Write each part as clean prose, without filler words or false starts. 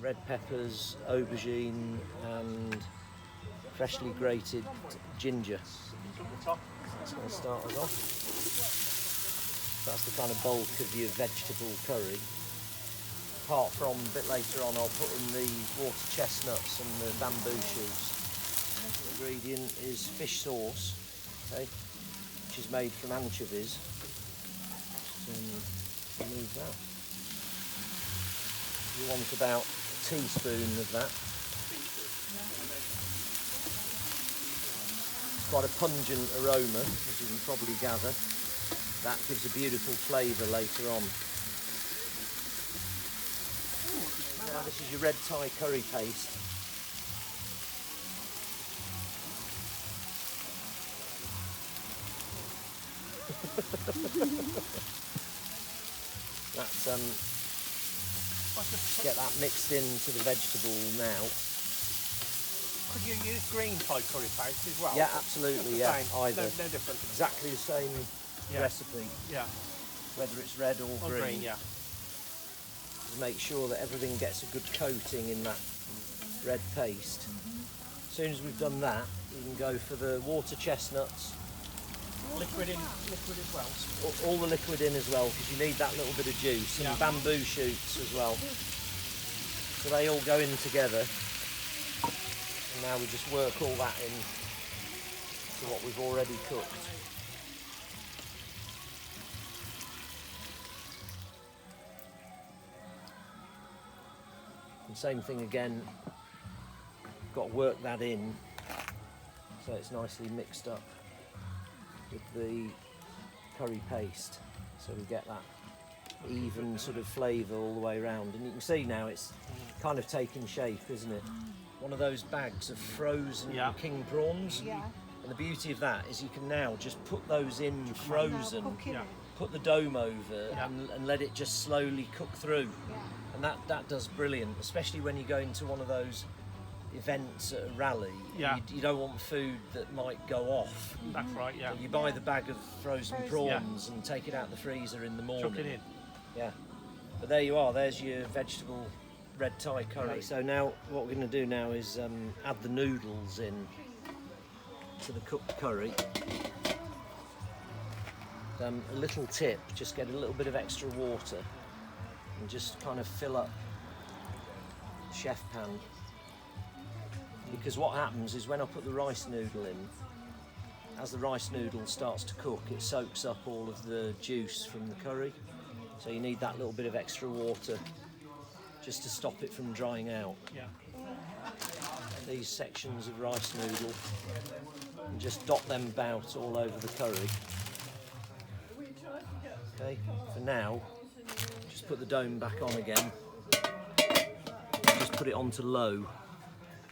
red peppers, aubergine and freshly grated ginger. That's going to start us off. That's the kind of bulk of your vegetable curry. Apart from a bit later on, I'll put in the water chestnuts and the bamboo shoots. The ingredient is fish sauce, okay, which is made from anchovies. Just remove that. You want about a teaspoon of that. It's quite a pungent aroma, as you can probably gather. That gives a beautiful flavour later on. Now this is your red Thai curry paste. That's get that mixed into the vegetable now. Could you use green Thai curry paste as well? Yeah, absolutely. Yeah, either. No different. Exactly the same recipe. Yeah. Whether it's red or green. Yeah. Just make sure that everything gets a good coating in that red paste. As soon as we've done that, we can go for the water chestnuts. Liquid as well. All the liquid in as well, because you need that little bit of juice, and bamboo shoots as well. So they all go in together. And now we just work all that in to what we've already cooked. And same thing again, got to work that in so it's nicely mixed up with the curry paste, so we get that even sort of flavour all the way around. And you can see now it's kind of taking shape, isn't it? One of those bags of frozen king prawns. Yeah. And the beauty of that is you can now just put those in frozen, put the dome over and let it just slowly cook through. Yeah. And that does brilliant, especially when you go into one of those events at a rally. You don't want food that might go off. That's right, yeah. So you buy the bag of frozen prawns and take it out the freezer in the morning. Chuck it in. Yeah. But there you are, there's your vegetable red Thai curry. So now what we're going to do now is add the noodles in to the cooked curry. A little tip, just get a little bit of extra water and just kind of fill up the chef pan. Because what happens is when I put the rice noodle in, as the rice noodle starts to cook, it soaks up all of the juice from the curry. So you need that little bit of extra water just to stop it from drying out. Yeah. These sections of rice noodle, and just dot them about all over the curry. Okay, for now, just put the dome back on again. Just put it onto low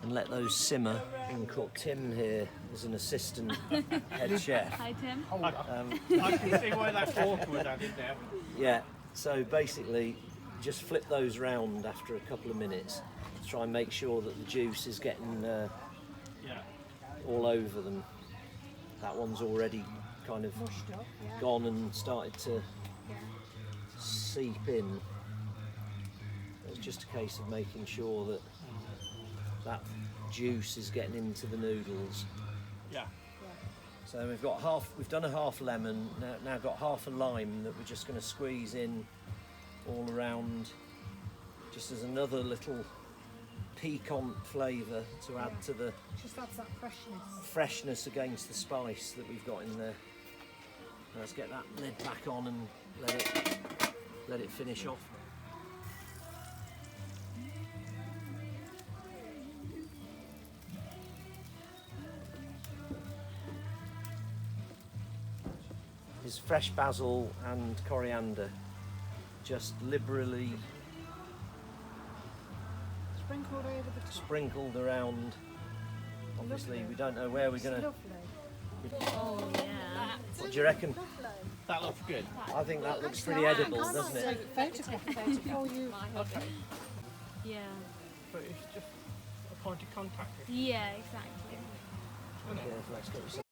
and let those simmer and cook. Tim here is an assistant head chef. Hi Tim. I can see why that water was added there. Yeah, so basically just flip those round after a couple of minutes to try and make sure that the juice is getting all over them. That one's already kind of gone and started to seep in. It's just a case of making sure that that juice is getting into the noodles. Yeah. So we've done a half lemon, now got half a lime that we're just going to squeeze in all around, just as another little piquant flavour to add to the Just adds that freshness against the spice that we've got in there. Let's get that lid back on and let it finish off. Is fresh basil and coriander, just liberally sprinkled around. Obviously, we don't know where we're going to. Oh yeah. What do you reckon? That looks good. I think that looks pretty edible, doesn't it? Photograph for you. Okay. Yeah. But it's just a point of contact. Yeah, exactly. Yeah, let's get